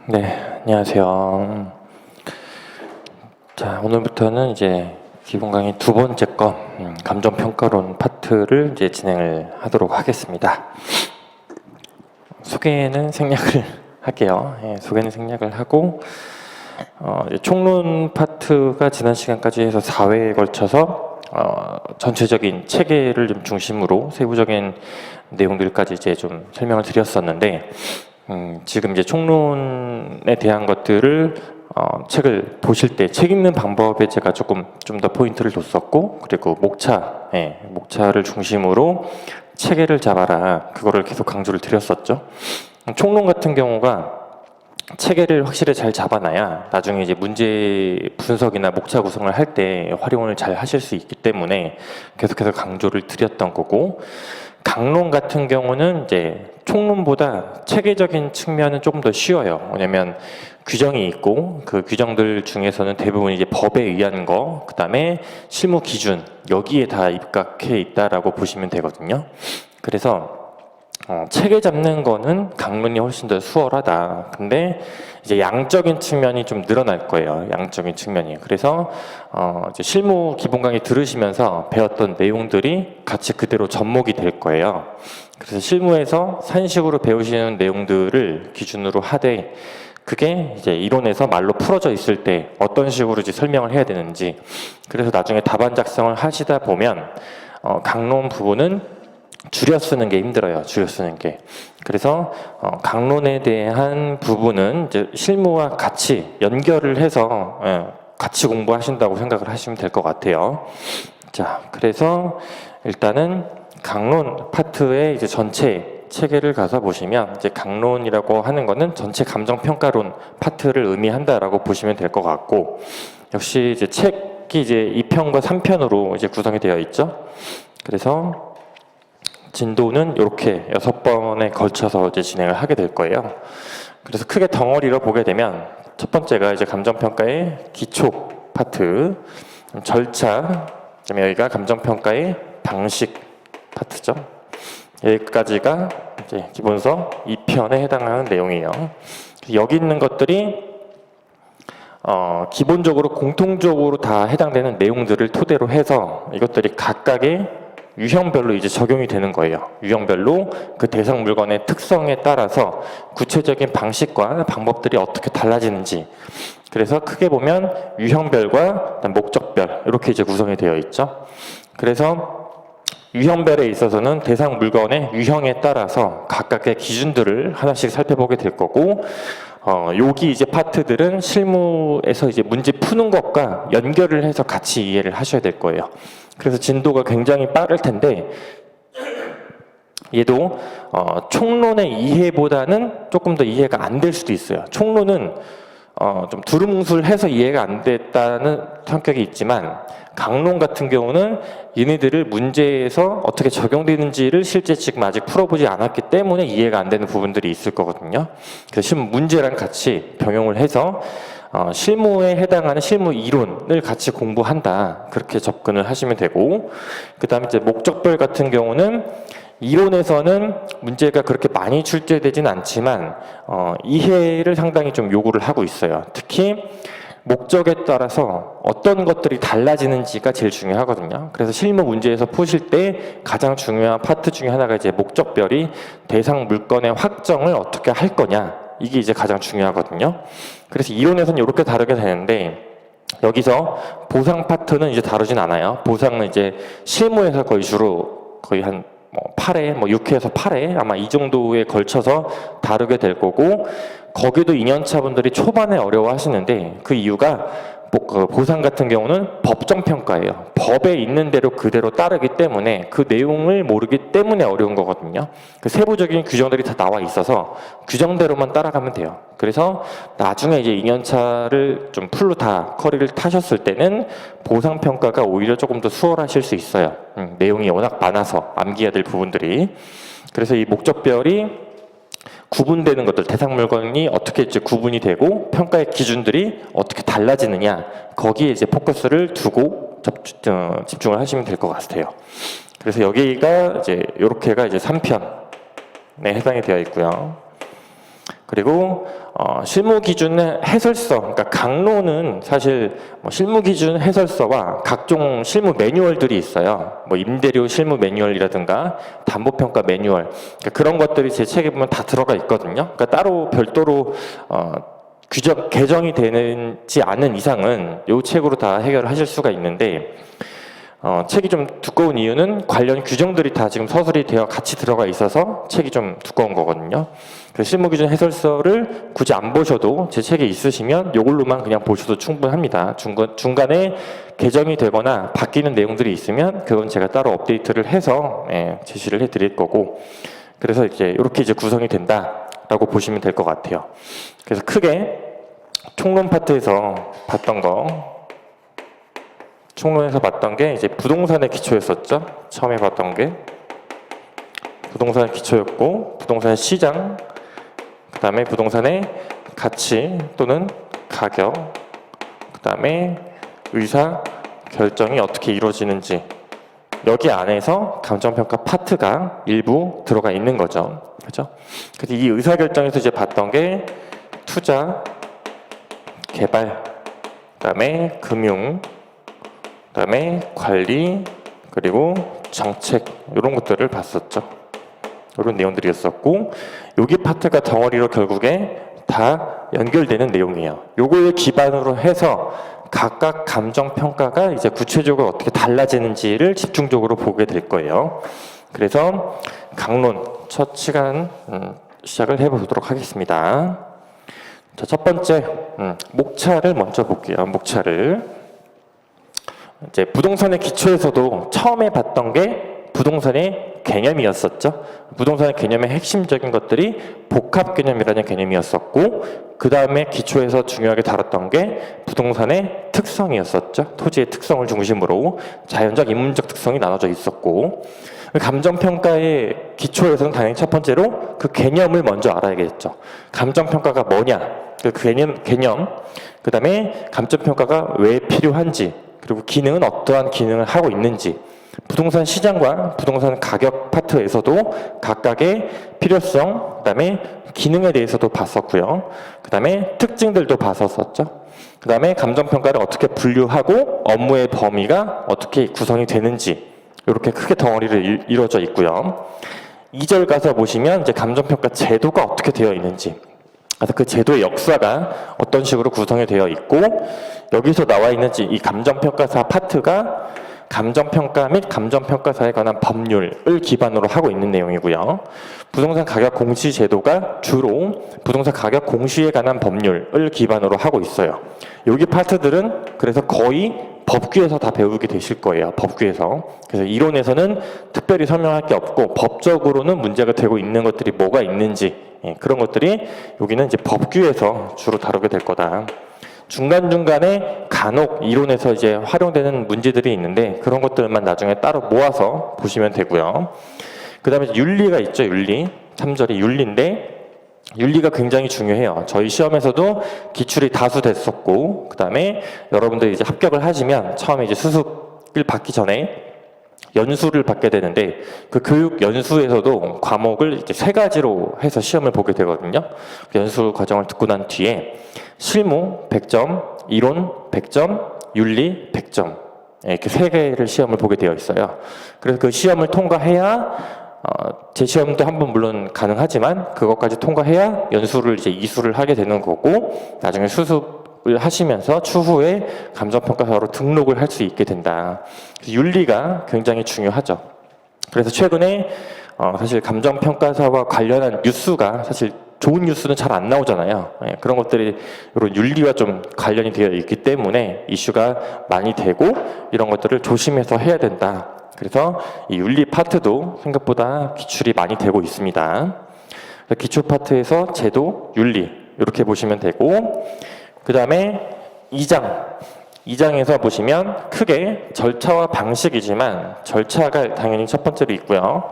네, 안녕하세요. 자, 오늘부터는 이제 기본 강의 두 번째 거 감정평가론 파트를 이제 진행을 하도록 하겠습니다. 소개는 생략을 할게요. 소개는 생략을 하고 이제 총론 파트가 지난 시간까지 해서 4회에 걸쳐서 전체적인 체계를 좀 중심으로 세부적인 내용들까지 이제 좀 설명을 드렸었는데 지금 이제 총론에 대한 것들을 책을 보실 때 책 읽는 방법에 제가 좀 더 포인트를 뒀었고, 그리고 목차를 중심으로 체계를 잡아라, 그거를 계속 강조를 드렸었죠. 총론 같은 경우가 체계를 확실히 잘 잡아놔야 나중에 이제 문제 분석이나 목차 구성을 할 때 활용을 잘 하실 수 있기 때문에 계속해서 강조를 드렸던 거고, 강론 같은 경우는 이제 총론보다 체계적인 측면은 조금 더 쉬워요. 왜냐면 규정이 있고 그 규정들 중에서는 대부분 이제 법에 의한 거, 그 다음에 실무 기준, 여기에 다 입각해 있다라고 보시면 되거든요. 그래서 체계 잡는 거는 강론이 훨씬 더 수월하다. 근데 이제 양적인 측면이 좀 늘어날 거예요. 양적인 측면이. 그래서 이제 실무 기본 강의 들으시면서 배웠던 내용들이 같이 그대로 접목이 될 거예요. 그래서 실무에서 산식으로 배우시는 내용들을 기준으로 하되, 그게 이제 이론에서 말로 풀어져 있을 때 어떤 식으로 이제 설명을 해야 되는지, 그래서 나중에 답안 작성을 하시다 보면 강론 부분은 줄여 쓰는 게 힘들어요. 줄여 쓰는 게. 그래서 강론에 대한 부분은 이제 실무와 같이 연결을 해서 같이 공부하신다고 생각을 하시면 될 것 같아요. 자, 그래서 일단은 강론 파트의 이제 전체 체계를 가서 보시면, 이제 강론이라고 하는 거는 전체 감정평가론 파트를 의미한다라고 보시면 될 것 같고, 역시 이제 책이 이제 2편과 3편으로 이제 구성이 되어 있죠. 그래서 진도는 이렇게 6번에 걸쳐서 이제 진행을 하게 될 거예요. 그래서 크게 덩어리로 보게 되면, 첫 번째가 이제 감정평가의 기초 파트, 절차, 그다음에 여기가 감정평가의 방식 파트죠. 여기까지가 이제 기본서 2편에 해당하는 내용이에요. 여기 있는 것들이 기본적으로 공통적으로 다 해당되는 내용들을 토대로 해서 이것들이 각각의 유형별로 이제 적용이 되는 거예요. 유형별로 그 대상 물건의 특성에 따라서 구체적인 방식과 방법들이 어떻게 달라지는지, 그래서 크게 보면 유형별과 목적별, 이렇게 이제 구성이 되어 있죠. 그래서 유형별에 있어서는 대상 물건의 유형에 따라서 각각의 기준들을 하나씩 살펴보게 될 거고, 여기 이제 파트들은 실무에서 이제 문제 푸는 것과 연결을 해서 같이 이해를 하셔야 될 거예요. 그래서 진도가 굉장히 빠를 텐데, 얘도 총론의 이해보다는 조금 더 이해가 안 될 수도 있어요. 총론은 좀 두루뭉술해서 이해가 안 됐다는 성격이 있지만, 강론 같은 경우는 얘네들을 문제에서 어떻게 적용되는지를 실제 지금 아직 풀어보지 않았기 때문에 이해가 안 되는 부분들이 있을 거거든요. 그래서 실무 문제랑 같이 병용을 해서 실무에 해당하는 실무 이론을 같이 공부한다, 그렇게 접근을 하시면 되고, 그 다음에 이제 목적별 같은 경우는 이론에서는 문제가 그렇게 많이 출제되진 않지만 이해를 상당히 좀 요구를 하고 있어요. 특히 목적에 따라서 어떤 것들이 달라지는지가 제일 중요하거든요. 그래서 실무 문제에서 푸실 때 가장 중요한 파트 중에 하나가 이제 목적별이 대상 물건의 확정을 어떻게 할 거냐, 이게 이제 가장 중요하거든요. 그래서 이론에서는 이렇게 다루게 되는데, 여기서 보상 파트는 이제 다루진 않아요. 보상은 이제 실무에서 거의 한 8회, 6회에서 8회 아마 이 정도에 걸쳐서 다루게 될 거고, 거기도 2년차 분들이 초반에 어려워하시는데, 그 이유가 보상 같은 경우는 법정평가예요. 법에 있는 대로 그대로 따르기 때문에 그 내용을 모르기 때문에 어려운 거거든요. 그 세부적인 규정들이 다 나와 있어서 규정대로만 따라가면 돼요. 그래서 나중에 이제 2년차를 좀 풀로 다 커리를 타셨을 때는 보상평가가 오히려 조금 더 수월하실 수 있어요. 내용이 워낙 많아서 암기해야 될 부분들이. 그래서 이 목적별이 구분되는 것들, 대상 물건이 어떻게 이제 구분이 되고 평가의 기준들이 어떻게 달라지느냐, 거기에 이제 포커스를 두고 집중을 하시면 될 것 같아요. 그래서 여기가 이제 요렇게가 이제 3편에 해당이 되어 있고요. 그리고 실무 기준 해설서, 그러니까 강론은 사실 뭐 실무 기준 해설서와 각종 실무 매뉴얼들이 있어요. 뭐 임대료 실무 매뉴얼이라든가 담보평가 매뉴얼, 그러니까 그런 것들이 제 책에 보면 다 들어가 있거든요. 그러니까 따로 별도로 개정이 되지 않은 이상은 이 책으로 다 해결을 하실 수가 있는데, 책이 좀 두꺼운 이유는 관련 규정들이 다 지금 서술이 되어 같이 들어가 있어서 책이 좀 두꺼운 거거든요. 그래서 실무기준 해설서를 굳이 안 보셔도 제 책에 있으시면 이걸로만 그냥 보셔도 충분합니다. 중간에 개정이 되거나 바뀌는 내용들이 있으면 그건 제가 따로 업데이트를 해서 제시를 해드릴 거고, 그래서 이렇게 이제 구성이 된다라고 보시면 될 것 같아요. 그래서 크게 총론 파트에서 봤던 거, 총론에서 봤던 게 이제 부동산의 기초였었죠. 처음에 봤던 게 부동산의 기초였고, 부동산의 시장, 그 다음에 부동산의 가치 또는 가격, 그 다음에 의사 결정이 어떻게 이루어지는지, 여기 안에서 감정평가 파트가 일부 들어가 있는 거죠. 그렇죠? 그래서 이 의사 결정에서 이제 봤던 게 투자, 개발, 그 다음에 금융, 그 다음에 관리, 그리고 정책, 이런 것들을 봤었죠. 이런 내용들이었었고, 여기 파트가 덩어리로 결국에 다 연결되는 내용이에요. 요거에 기반으로 해서 각각 감정평가가 이제 구체적으로 어떻게 달라지는지를 집중적으로 보게 될 거예요. 그래서 강론 첫 시간 시작을 해보도록 하겠습니다. 자, 첫 번째 목차를 먼저 볼게요. 목차를. 이제 부동산의 기초에서도 처음에 봤던 게 부동산의 개념이었었죠. 부동산의 개념의 핵심적인 것들이 복합 개념이라는 개념이었었고, 그 다음에 기초에서 중요하게 다뤘던 게 부동산의 특성이었었죠. 토지의 특성을 중심으로 자연적, 인문적 특성이 나눠져 있었고, 감정평가의 기초에서는 당연히 첫 번째로 그 개념을 먼저 알아야겠죠. 감정평가가 뭐냐, 그 개념, 그 다음에 감정평가가 왜 필요한지, 그리고 기능은 어떠한 기능을 하고 있는지, 부동산 시장과 부동산 가격 파트에서도 각각의 필요성, 그 다음에 기능에 대해서도 봤었고요. 그 다음에 특징들도 봤었죠. 그 다음에 감정평가를 어떻게 분류하고 업무의 범위가 어떻게 구성이 되는지, 이렇게 크게 덩어리를 이루어져 있고요. 2절 가서 보시면 이제 감정평가 제도가 어떻게 되어 있는지, 그래서 그 제도의 역사가 어떤 식으로 구성이 되어 있고, 여기서 나와 있는 이 감정평가사 파트가 감정평가 및 감정평가사에 관한 법률을 기반으로 하고 있는 내용이고요. 부동산 가격 공시 제도가 주로 부동산 가격 공시에 관한 법률을 기반으로 하고 있어요. 여기 파트들은 그래서 거의 법규에서 다 배우게 되실 거예요. 법규에서. 그래서 이론에서는 특별히 설명할 게 없고, 법적으로는 문제가 되고 있는 것들이 뭐가 있는지, 그런 것들이 여기는 이제 법규에서 주로 다루게 될 거다. 중간중간에 간혹 이론에서 이제 활용되는 문제들이 있는데, 그런 것들만 나중에 따로 모아서 보시면 되고요. 그 다음에 윤리가 있죠. 윤리. 3절이 윤리인데, 윤리가 굉장히 중요해요. 저희 시험에서도 기출이 다수 됐었고, 그 다음에 여러분들이 이제 합격을 하시면 처음에 이제 수습을 받기 전에 연수를 받게 되는데, 그 교육 연수에서도 과목을 이제 3가지로 해서 시험을 보게 되거든요. 연수 과정을 듣고 난 뒤에 실무 100점, 이론 100점, 윤리 100점, 이렇게 3개를 시험을 보게 되어 있어요. 그래서 그 시험을 통과해야 제 시험도 한번 물론 가능하지만 그것까지 통과해야 연수를 이제 이수를 하게 되는 거고, 나중에 수습을 하시면서 추후에 감정평가사로 등록을 할 수 있게 된다. 윤리가 굉장히 중요하죠. 그래서 최근에 사실 감정평가사와 관련한 뉴스가, 사실 좋은 뉴스는 잘 안 나오잖아요. 그런 것들이 이런 윤리와 좀 관련이 되어 있기 때문에 이슈가 많이 되고, 이런 것들을 조심해서 해야 된다. 그래서 이 윤리 파트도 생각보다 기출이 많이 되고 있습니다. 기초 파트에서 제도, 윤리 이렇게 보시면 되고, 그 다음에 2장에서 보시면 크게 절차와 방식이지만, 절차가 당연히 첫 번째로 있고요.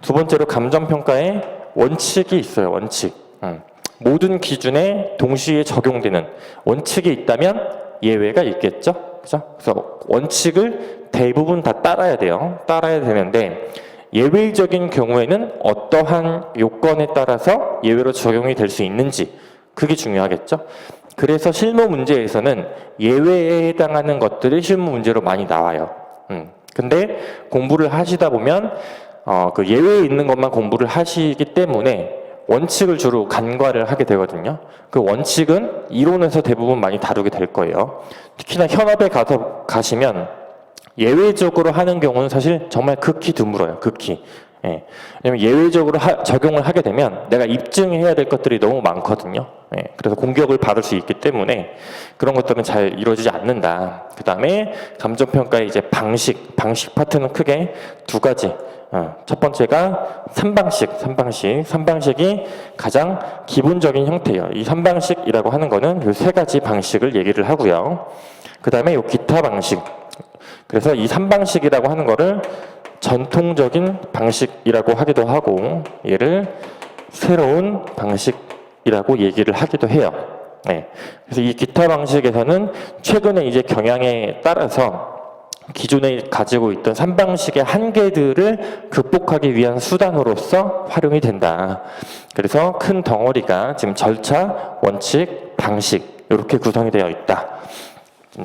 두 번째로 감정평가의 원칙이 있어요. 원칙. 모든 기준에 동시에 적용되는 원칙이 있다면 예외가 있겠죠. 그죠? 그래서 원칙을 대부분 다 따라야 돼요. 따라야 되는데, 예외적인 경우에는 어떠한 요건에 따라서 예외로 적용이 될 수 있는지 그게 중요하겠죠. 그래서 실무 문제에서는 예외에 해당하는 것들이 실무 문제로 많이 나와요. 근데 공부를 하시다 보면 그 예외에 있는 것만 공부를 하시기 때문에 원칙을 주로 간과를 하게 되거든요. 그 원칙은 이론에서 대부분 많이 다루게 될 거예요. 특히나 현업에 가시면 예외적으로 하는 경우는 사실 정말 극히 드물어요. 극히. 예. 왜냐면 예외적으로 적용을 하게 되면 내가 입증해야 될 것들이 너무 많거든요. 예. 그래서 공격을 받을 수 있기 때문에 그런 것들은 잘 이루어지지 않는다. 그 다음에 감정평가의 이제 방식 파트는 크게 두 가지. 첫 번째가 3방식이 가장 기본적인 형태예요. 이 3방식이라고 하는 거는 이 세 가지 방식을 얘기를 하고요. 그 다음에 이 기타 방식. 그래서 이 3방식이라고 하는 거를 전통적인 방식이라고 하기도 하고 얘를 새로운 방식이라고 얘기를 하기도 해요. 네. 그래서 이 기타 방식에서는 최근에 이제 경향에 따라서 기존에 가지고 있던 3방식의 한계들을 극복하기 위한 수단으로서 활용이 된다. 그래서 큰 덩어리가 지금 절차, 원칙, 방식 이렇게 구성이 되어 있다.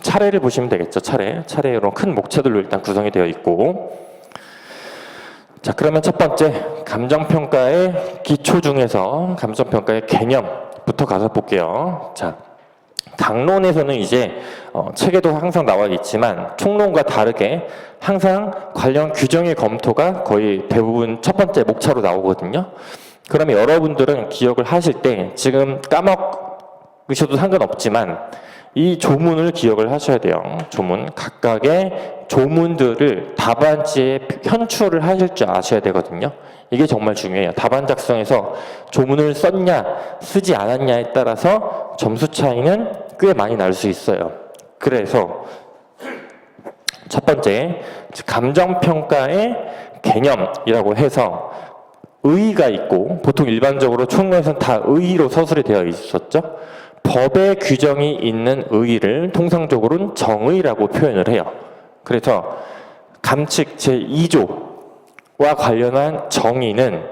차례를 보시면 되겠죠. 차례로 큰 목차들로 일단 구성이 되어 있고, 자, 그러면 첫 번째 감정평가의 기초 중에서 감정평가의 개념부터 가서 볼게요. 자, 당론에서는 이제 책에도 항상 나와 있지만 총론과 다르게 항상 관련 규정의 검토가 거의 대부분 첫 번째 목차로 나오거든요. 그러면 여러분들은 기억을 하실 때 지금 까먹으셔도 상관없지만 이 조문을 기억을 하셔야 돼요. 조문, 각각의 조문들을 답안지에 현출을 하실 줄 아셔야 되거든요. 이게 정말 중요해요. 답안 작성에서 조문을 썼냐 쓰지 않았냐에 따라서 점수 차이는 꽤 많이 날 수 있어요. 그래서 첫 번째 감정평가의 개념이라고 해서 의의가 있고, 보통 일반적으로 총론에서는 다 의의로 서술이 되어 있었죠. 법의 규정이 있는 의의를 통상적으로는 정의라고 표현을 해요. 그래서 감칙 제2조와 관련한 정의는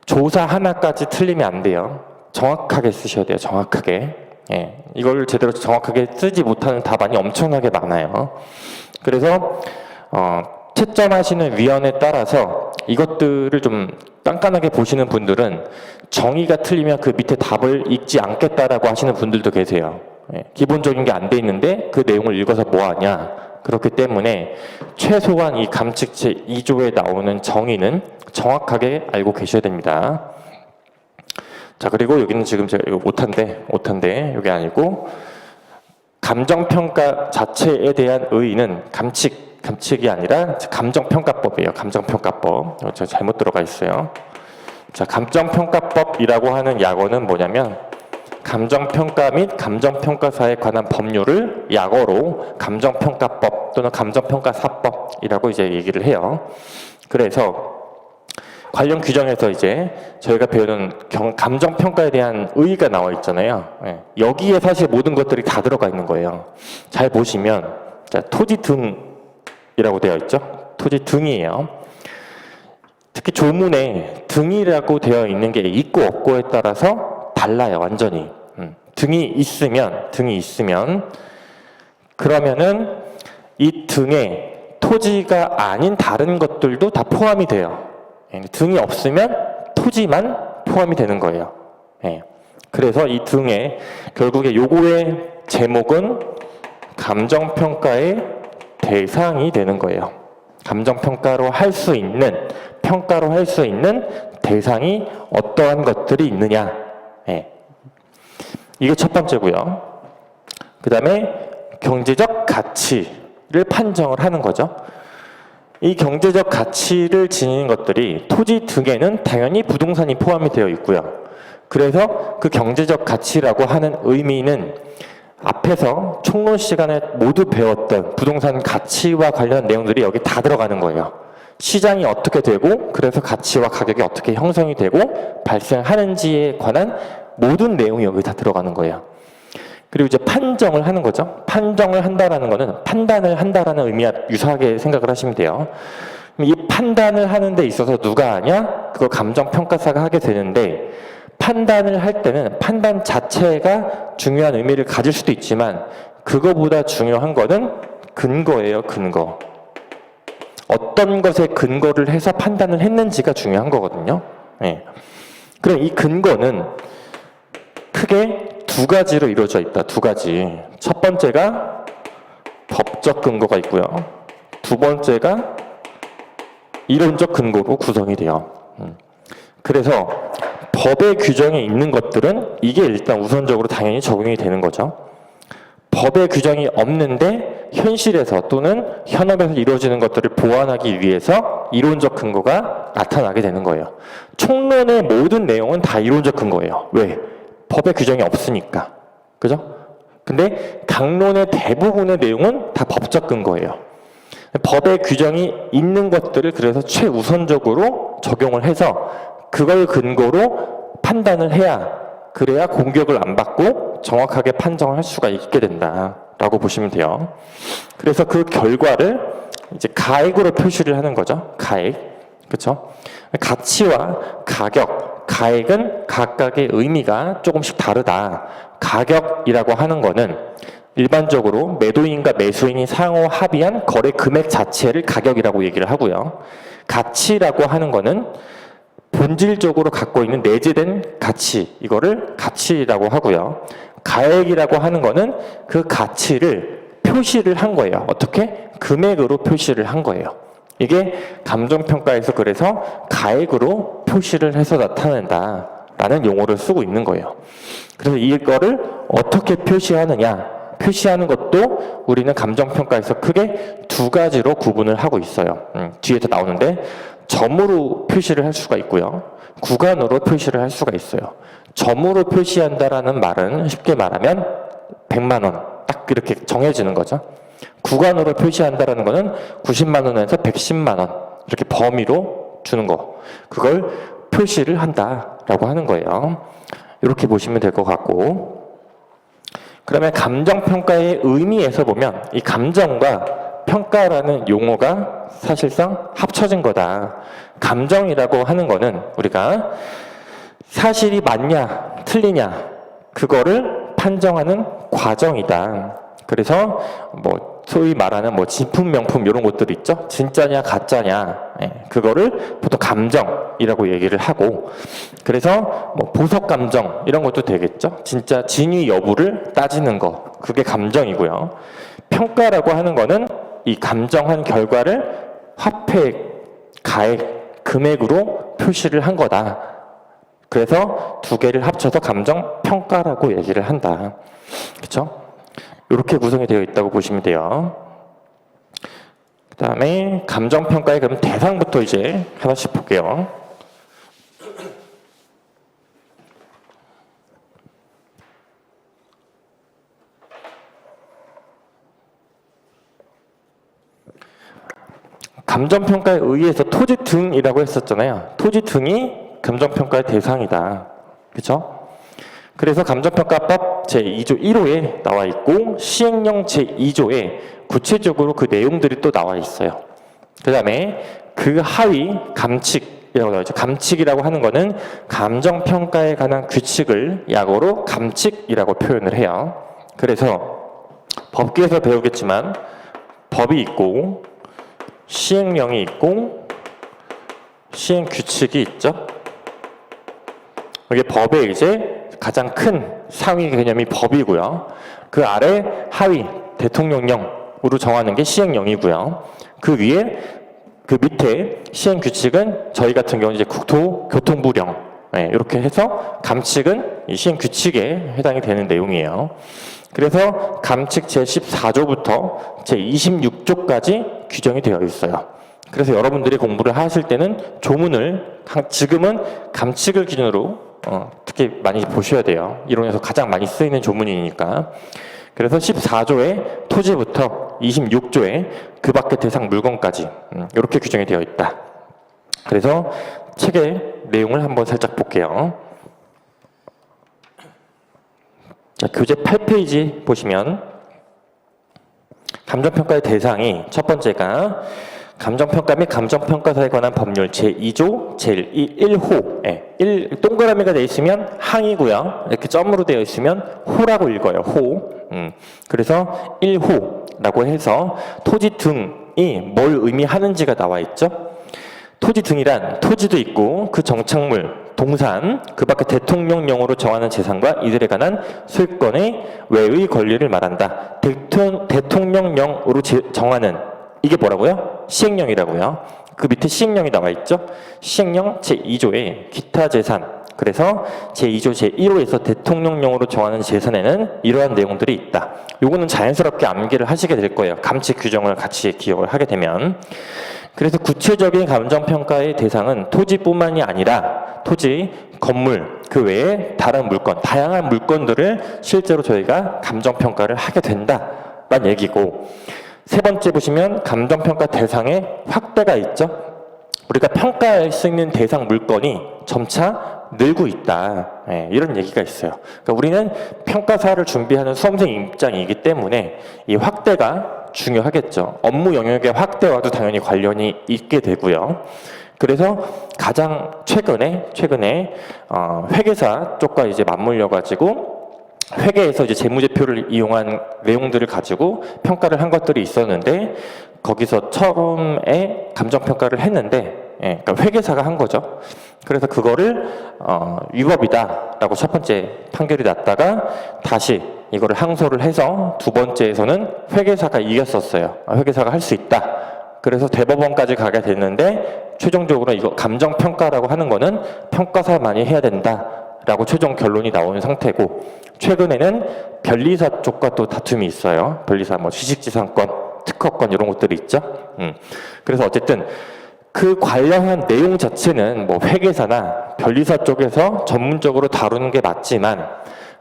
조사 하나까지 틀리면 안 돼요. 정확하게 쓰셔야 돼요. 정확하게. 예, 이걸 제대로 정확하게 쓰지 못하는 답안이 엄청나게 많아요. 그래서 채점하시는 위원에 따라서 이것들을 좀 깐깐하게 보시는 분들은 정의가 틀리면 그 밑에 답을 읽지 않겠다라고 하시는 분들도 계세요. 예, 기본적인 게 안 돼 있는데 그 내용을 읽어서 뭐하냐. 그렇기 때문에 최소한 이 감칙 제2조에 나오는 정의는 정확하게 알고 계셔야 됩니다. 자, 그리고 여기는 지금 제가 이거 오탄데 여기 아니고 감정평가 자체에 대한 의의는 감칙이 아니라 감정평가법이에요. 감정평가법. 제가 잘못 들어가 있어요. 자, 감정평가법이라고 하는 약어는 뭐냐면 감정평가 및 감정평가사에 관한 법률을 약어로 감정평가법 또는 감정평가사법이라고 이제 얘기를 해요. 그래서 관련 규정에서 이제 저희가 배우는 감정평가에 대한 의의가 나와 있잖아요. 예. 여기에 사실 모든 것들이 다 들어가 있는 거예요. 잘 보시면 자, 토지 등이라고 되어 있죠. 토지 등이에요. 특히 조문에 등이라고 되어 있는 게 있고 없고에 따라서 달라요. 완전히. 등이 있으면 그러면은 이 등에 토지가 아닌 다른 것들도 다 포함이 돼요. 등이 없으면 토지만 포함이 되는 거예요. 예. 그래서 이 등에 결국에 요거의 제목은 감정평가의 대상이 되는 거예요. 감정평가로 할 수 있는, 평가로 할 수 있는 대상이 어떠한 것들이 있느냐. 예. 이게 첫 번째고요. 그 다음에 경제적 가치를 판정을 하는 거죠. 이 경제적 가치를 지닌 것들이 토지 등에는 당연히 부동산이 포함이 되어 있고요. 그래서 그 경제적 가치라고 하는 의미는 앞에서 총론 시간에 모두 배웠던 부동산 가치와 관련한 내용들이 여기 다 들어가는 거예요. 시장이 어떻게 되고 그래서 가치와 가격이 어떻게 형성이 되고 발생하는지에 관한 모든 내용이 여기 다 들어가는 거예요. 그리고 이제 판정을 하는 거죠. 판정을 한다라는 거는 판단을 한다라는 의미와 유사하게 생각을 하시면 돼요. 이 판단을 하는 데 있어서 누가 하냐? 그걸 감정평가사가 하게 되는데, 판단을 할 때는 판단 자체가 중요한 의미를 가질 수도 있지만 그거보다 중요한 거는 근거예요. 근거. 어떤 것에 근거를 해서 판단을 했는지가 중요한 거거든요. 네. 그럼 이 근거는 크게 두 가지로 이루어져 있다. 두 가지. 첫 번째가 법적 근거가 있고요. 두 번째가 이론적 근거로 구성이 돼요. 그래서 법의 규정에 있는 것들은 이게 일단 우선적으로 당연히 적용이 되는 거죠. 법의 규정이 없는데 현실에서 또는 현업에서 이루어지는 것들을 보완하기 위해서 이론적 근거가 나타나게 되는 거예요. 총론의 모든 내용은 다 이론적 근거예요. 왜? 법의 규정이 없으니까. 그죠? 근데 강론의 대부분의 내용은 다 법적 근거예요. 법의 규정이 있는 것들을 그래서 최우선적으로 적용을 해서 그걸 근거로 판단을 해야, 그래야 공격을 안 받고 정확하게 판정을 할 수가 있게 된다라고 보시면 돼요. 그래서 그 결과를 이제 가액으로 표시를 하는 거죠. 가액. 그렇죠? 가치와 가격, 가액은 각각의 의미가 조금씩 다르다. 가격이라고 하는 거는 일반적으로 매도인과 매수인이 상호 합의한 거래 금액 자체를 가격이라고 얘기를 하고요. 가치라고 하는 거는 본질적으로 갖고 있는 내재된 가치, 이거를 가치라고 하고요. 가액이라고 하는 거는 그 가치를 표시를 한 거예요. 어떻게? 금액으로 표시를 한 거예요. 이게 감정평가에서 그래서 가액으로 표시를 해서 나타낸다라는 용어를 쓰고 있는 거예요. 그래서 이거를 어떻게 표시하느냐? 표시하는 것도 우리는 감정평가에서 크게 두 가지로 구분을 하고 있어요. 뒤에서 나오는데 점으로 표시를 할 수가 있고요. 구간으로 표시를 할 수가 있어요. 점으로 표시한다라는 말은 쉽게 말하면 100만 원 딱 이렇게 정해지는 거죠. 구간으로 표시한다라는 거는 90만 원에서 110만 원 이렇게 범위로 주는 거. 그걸 표시를 한다라고 하는 거예요. 이렇게 보시면 될 것 같고, 그러면 감정평가의 의미에서 보면 이 감정과 평가라는 용어가 사실상 합쳐진 거다. 감정이라고 하는 거는 우리가 사실이 맞냐 틀리냐 그거를 판정하는 과정이다. 그래서 뭐 소위 말하는 뭐 진품 명품 이런 것들 있죠. 진짜냐 가짜냐, 그거를 보통 감정이라고 얘기를 하고, 그래서 뭐 보석 감정 이런 것도 되겠죠. 진짜 진위 여부를 따지는 거, 그게 감정이고요. 평가라고 하는 거는 이 감정한 결과를 화폐, 가액, 금액으로 표시를 한 거다. 그래서 두 개를 합쳐서 감정 평가라고 얘기를 한다. 그렇죠? 이렇게 구성이 되어 있다고 보시면 돼요. 그 다음에 감정평가의 그럼 대상부터 이제 하나씩 볼게요. 감정평가에 의해서 토지 등이라고 했었잖아요. 토지 등이 감정평가의 대상이다. 그렇죠? 그래서 감정평가법 제2조 1호에 나와 있고 시행령 제2조에 구체적으로 그 내용들이 또 나와 있어요. 그 다음에 그 하위 감칙이라고 나와 있죠. 감칙이라고 하는 거는 감정평가에 관한 규칙을 약어로 감칙이라고 표현을 해요. 그래서 법규에서 배우겠지만 법이 있고 시행령이 있고 시행규칙이 있죠. 이게 법의 이제 가장 큰 상위 개념이 법이고요. 그 아래 하위 대통령령으로 정하는 게 시행령이고요. 그 위에 그 밑에 시행규칙은 저희 같은 경우는 이제 국토교통부령, 이렇게 해서 감칙은 이 시행규칙에 해당이 되는 내용이에요. 그래서 감칙 제14조부터 제26조까지 규정이 되어 있어요. 그래서 여러분들이 공부를 하실 때는 조문을 지금은 감칙을 기준으로 특히 많이 보셔야 돼요. 이론에서 가장 많이 쓰이는 조문이니까. 그래서 14조의 토지부터 26조의 그 밖의 대상 물건까지 이렇게 규정이 되어 있다. 그래서 책의 내용을 한번 살짝 볼게요. 자, 교재 8페이지 보시면 감정평가의 대상이 첫 번째가 감정평가 및 감정평가사에 관한 법률 제2조 제1호 동그라미가 되어 있으면 항이고요. 이렇게 점으로 되어 있으면 호라고 읽어요. 호. 그래서 1호라고 해서 토지 등이 뭘 의미하는지가 나와 있죠. 토지 등이란 토지도 있고 그 정착물, 동산, 그 밖에 대통령령으로 정하는 재산과 이들에 관한 소유권의 외의 권리를 말한다. 대통령령으로 정하는 이게 뭐라고요? 시행령이라고요. 그 밑에 시행령이 나와 있죠. 시행령 제2조에 기타 재산, 그래서 제2조 제1호에서 대통령령으로 정하는 재산에는 이러한 내용들이 있다. 요거는 자연스럽게 암기를 하시게 될 거예요. 감치 규정을 같이 기억을 하게 되면. 그래서 구체적인 감정평가의 대상은 토지뿐만이 아니라 토지, 건물, 그 외에 다른 물건, 다양한 물건들을 실제로 저희가 감정평가를 하게 된다라는 얘기고, 세 번째 보시면 감정평가 대상의 확대가 있죠. 우리가 평가할 수 있는 대상 물건이 점차 늘고 있다. 이런 얘기가 있어요. 그러니까 우리는 평가사를 준비하는 수험생 입장이기 때문에 이 확대가 중요하겠죠. 업무 영역의 확대와도 당연히 관련이 있게 되고요. 그래서 가장 최근에 회계사 쪽과 이제 맞물려 가지고 회계에서 이제 재무제표를 이용한 내용들을 가지고 평가를 한 것들이 있었는데, 거기서 처음에 감정평가를 했는데, 그러니까 회계사가 한 거죠. 그래서 그거를 위법이다라고 첫 번째 판결이 났다가 다시 이거를 항소를 해서 두 번째에서는 회계사가 이겼었어요. 회계사가 할 수 있다. 그래서 대법원까지 가게 됐는데, 최종적으로 이거 감정평가라고 하는 거는 평가사만이 해야 된다라고 최종 결론이 나오는 상태고, 최근에는 변리사 쪽과 또 다툼이 있어요. 변리사 뭐 취식지상권, 특허권 이런 것들이 있죠. 그래서 어쨌든 그 관련한 내용 자체는 뭐 회계사나 변리사 쪽에서 전문적으로 다루는 게 맞지만,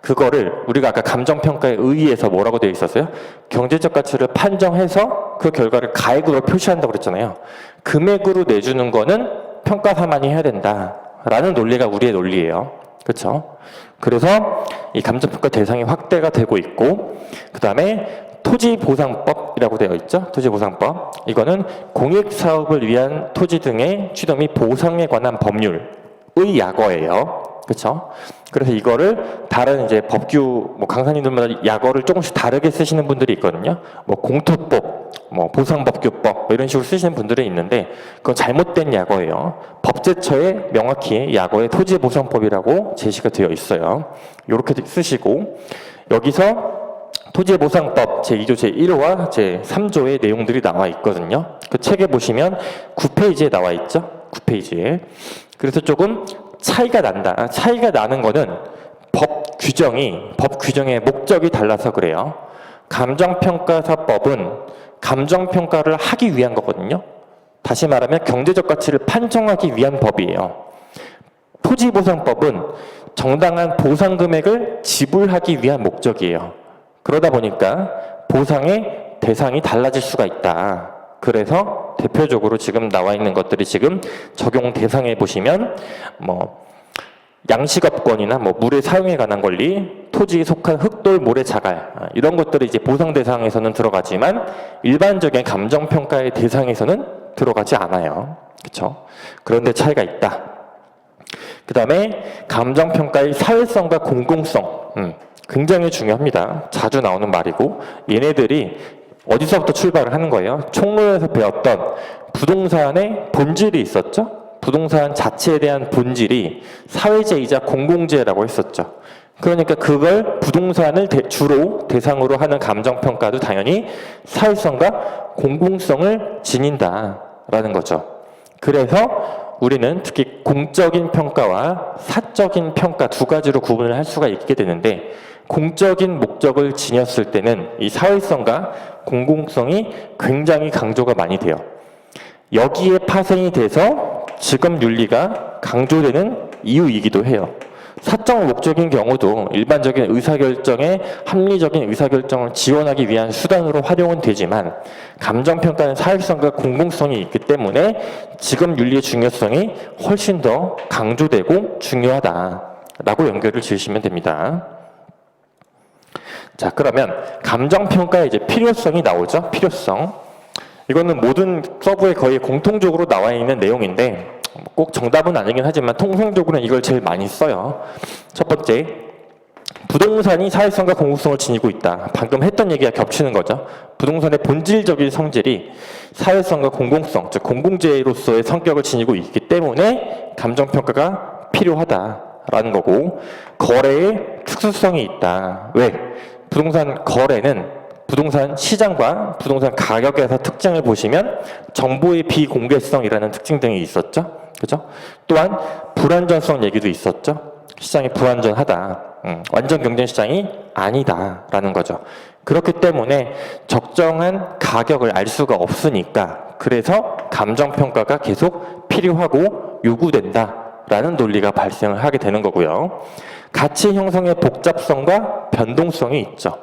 그거를 우리가 아까 감정평가에 의의해서 뭐라고 되어 있었어요? 경제적 가치를 판정해서 그 결과를 가액으로 표시한다고 그랬잖아요. 금액으로 내주는 거는 평가사만이 해야 된다라는 논리가 우리의 논리예요. 그렇죠? 그래서 이 감정평가 대상이 확대가 되고 있고, 그 다음에 토지보상법이라고 되어 있죠. 토지보상법. 이거는 공익사업을 위한 토지 등의 취득 및 보상에 관한 법률의 약어예요. 그렇죠? 그래서 이거를 다른 이제 법규, 뭐 강사님들마다 약어를 조금씩 다르게 쓰시는 분들이 있거든요. 뭐 공토법, 뭐 보상법규법 뭐 이런 식으로 쓰시는 분들이 있는데, 그건 잘못된 약어예요. 법제처에 명확히 약어에 토지보상법이라고 제시가 되어 있어요. 이렇게 쓰시고, 여기서 토지보상법 제2조 제1호와 제3조의 내용들이 나와 있거든요. 그 책에 보시면 9페이지에 나와 있죠. 9페이지에. 그래서 조금 차이가 난다. 차이가 나는 거는 법 규정의 목적이 달라서 그래요. 감정평가사법은 감정평가를 하기 위한 거거든요. 다시 말하면 경제적 가치를 판정하기 위한 법이에요. 토지보상법은 정당한 보상 금액을 지불하기 위한 목적이에요. 그러다 보니까 보상의 대상이 달라질 수가 있다. 그래서 대표적으로 지금 나와 있는 것들이 지금 적용 대상에 보시면 뭐 양식업권이나 뭐 물의 사용에 관한 권리, 토지에 속한 흙돌, 모래, 자갈 이런 것들이 이제 보상 대상에서는 들어가지만 일반적인 감정평가의 대상에서는 들어가지 않아요. 그렇죠? 그런데 차이가 있다. 그 다음에 감정평가의 사회성과 공공성 굉장히 중요합니다. 자주 나오는 말이고, 얘네들이 어디서부터 출발을 하는 거예요? 총론에서 배웠던 부동산의 본질이 있었죠? 부동산 자체에 대한 본질이 사회제이자 공공재라고 했었죠. 그러니까 그걸 부동산을 주로 대상으로 하는 감정평가도 당연히 사회성과 공공성을 지닌다라는 거죠. 그래서 우리는 특히 공적인 평가와 사적인 평가 두 가지로 구분을 할 수가 있게 되는데, 공적인 목적을 지녔을 때는 이 사회성과 공공성이 굉장히 강조가 많이 돼요. 여기에 파생이 돼서 직업윤리가 강조되는 이유이기도 해요. 사적 목적인 경우도 일반적인 의사결정에 합리적인 의사결정을 지원하기 위한 수단으로 활용은 되지만, 감정평가는 사회성과 공공성이 있기 때문에 직업윤리의 중요성이 훨씬 더 강조되고 중요하다라고 연결을 지으시면 됩니다. 자, 그러면 감정평가의 이제 필요성이 나오죠. 필요성. 이거는 모든 서브에 거의 공통적으로 나와 있는 내용인데 꼭 정답은 아니긴 하지만 통상적으로는 이걸 제일 많이 써요. 첫 번째, 부동산이 사회성과 공공성을 지니고 있다. 방금 했던 얘기가 겹치는 거죠. 부동산의 본질적인 성질이 사회성과 공공성, 즉 공공재로서의 성격을 지니고 있기 때문에 감정평가가 필요하다라는 거고, 거래에 특수성이 있다. 왜? 부동산 거래는 부동산 시장과 부동산 가격에서 특징을 보시면 정보의 비공개성이라는 특징 등이 있었죠. 그죠? 또한 불안전성 얘기도 있었죠. 시장이 불안전하다. 완전 경쟁 시장이 아니다라는 거죠. 그렇기 때문에 적정한 가격을 알 수가 없으니까 그래서 감정평가가 계속 필요하고 요구된다라는 논리가 발생을 하게 되는 거고요. 가치 형성의 복잡성과 변동성이 있죠.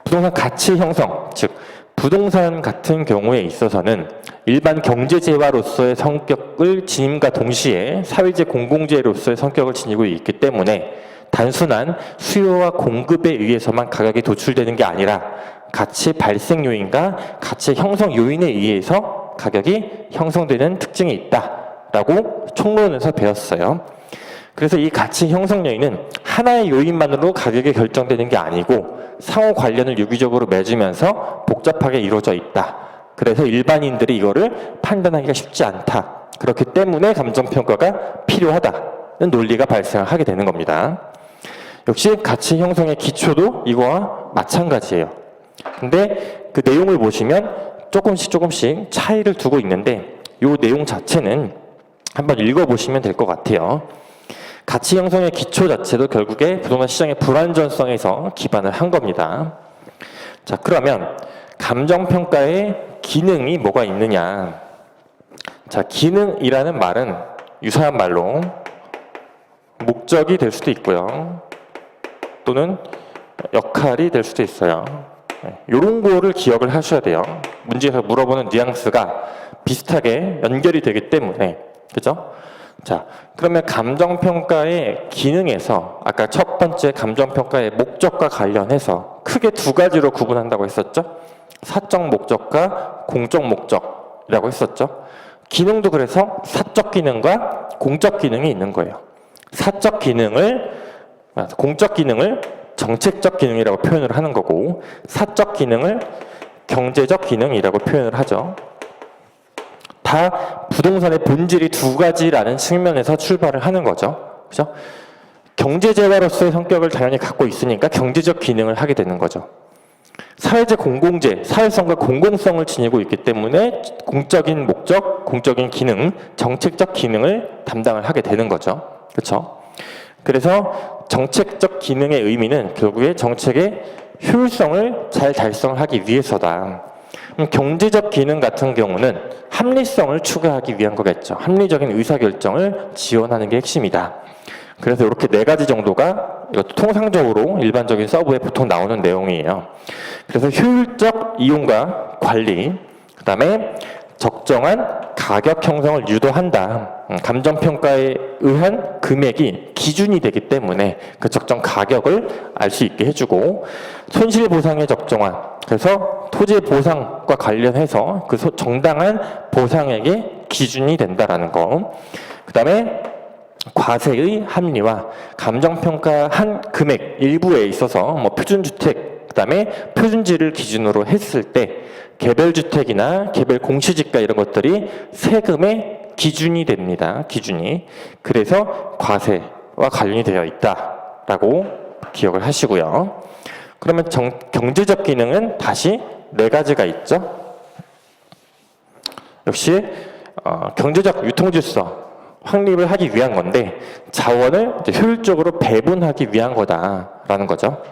부동산 가치 형성, 즉 부동산 같은 경우에 있어서는 일반 경제재화로서의 성격을 지님과 동시에 사회재 공공재로서의 성격을 지니고 있기 때문에 단순한 수요와 공급에 의해서만 가격이 도출되는 게 아니라 가치 발생 요인과 가치 형성 요인에 의해서 가격이 형성되는 특징이 있다라고 총론에서 배웠어요. 그래서 이 가치 형성 요인은 하나의 요인만으로 가격이 결정되는 게 아니고 상호 관련을 유기적으로 맺으면서 복잡하게 이루어져 있다. 그래서 일반인들이 이거를 판단하기가 쉽지 않다. 그렇기 때문에 감정평가가 필요하다는 논리가 발생을 하게 되는 겁니다. 역시 가치 형성의 기초도 이거와 마찬가지예요. 근데 그 내용을 보시면 조금씩 차이를 두고 있는데 이 내용 자체는 한번 읽어보시면 될 것 같아요. 가치 형성의 기초 자체도 결국에 부동산 시장의 불안전성에서 기반을 한 겁니다. 자, 그러면 감정평가의 기능이 뭐가 있느냐. 자, 기능이라는 말은 유사한 말로 목적이 될 수도 있고요. 또는 역할이 될 수도 있어요. 이런 거를 기억을 하셔야 돼요. 문제에서 물어보는 뉘앙스가 비슷하게 연결이 되기 때문에. 그죠? 자, 그러면 감정평가의 기능에서 아까 첫 번째 감정평가의 목적과 관련해서 크게 두 가지로 구분한다고 했었죠? 사적 목적과 공적 목적이라고 했었죠? 기능도 그래서 사적 기능과 공적 기능이 있는 거예요. 공적 기능을 정책적 기능이라고 표현을 하는 거고 사적 기능을 경제적 기능이라고 표현을 하죠. 다 부동산의 본질이 두 가지라는 측면에서 출발을 하는 거죠. 그죠? 경제재화로서의 성격을 당연히 갖고 있으니까 경제적 기능을 하게 되는 거죠. 사회재 공공재, 사회성과 공공성을 지니고 있기 때문에 공적인 목적, 공적인 기능, 정책적 기능을 담당을 하게 되는 거죠. 그렇죠? 그래서 정책적 기능의 의미는 결국에 정책의 효율성을 잘 달성을 하기 위해서다. 경제적 기능 같은 경우는 합리성을 추가하기 위한 거겠죠. 합리적인 의사결정을 지원하는 게 핵심이다. 그래서 이렇게 네 가지 정도가 이것도 통상적으로 일반적인 서브에 보통 나오는 내용이에요. 그래서 효율적 이용과 관리, 그 다음에 적정한 가격 형성을 유도한다. 감정평가에 의한 금액이 기준이 되기 때문에 그 적정 가격을 알 수 있게 해주고, 손실보상의 적정화, 그래서 토지 보상과 관련해서 그 정당한 보상액의 기준이 된다라는 거. 그 다음에 과세의 합리화, 감정평가한 금액 일부에 있어서 뭐 표준주택, 그 다음에 표준지를 기준으로 했을 때 개별주택이나 개별 공시지가 이런 것들이 세금의 기준이 됩니다. 기준이. 그래서 과세와 관련이 되어 있다라고 기억을 하시고요. 그러면 경제적 기능은 다시 네 가지가 있죠. 역시 경제적 유통질서 확립을 하기 위한 건데 자원을 효율적으로 배분하기 위한 거다라는 거죠.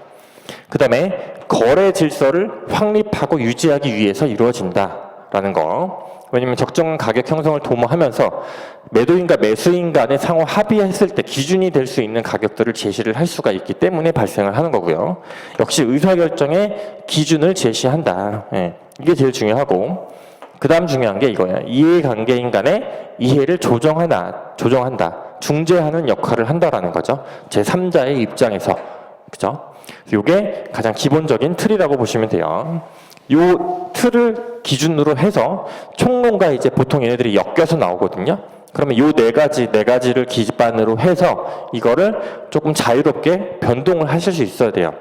그 다음에 거래 질서를 확립하고 유지하기 위해서 이루어진다라는 거. 왜냐하면 적정한 가격 형성을 도모하면서 매도인과 매수인 간에 상호 합의했을 때 기준이 될 수 있는 가격들을 제시를 할 수가 있기 때문에 발생을 하는 거고요. 역시 의사결정의 기준을 제시한다. 이게 제일 중요하고, 그 다음 중요한 게 이거예요. 이해관계인 간의 이해를 조정한다. 중재하는 역할을 한다라는 거죠. 제3자의 입장에서. 그죠? 이게 가장 기본적인 틀이라고 보시면 돼요. 요 틀을 기준으로 해서 총론과 이제 보통 얘네들이 엮여서 나오거든요. 그러면 요 네 가지를 기반으로 해서 이거를 조금 자유롭게 변동을 하실 수 있어야 돼요.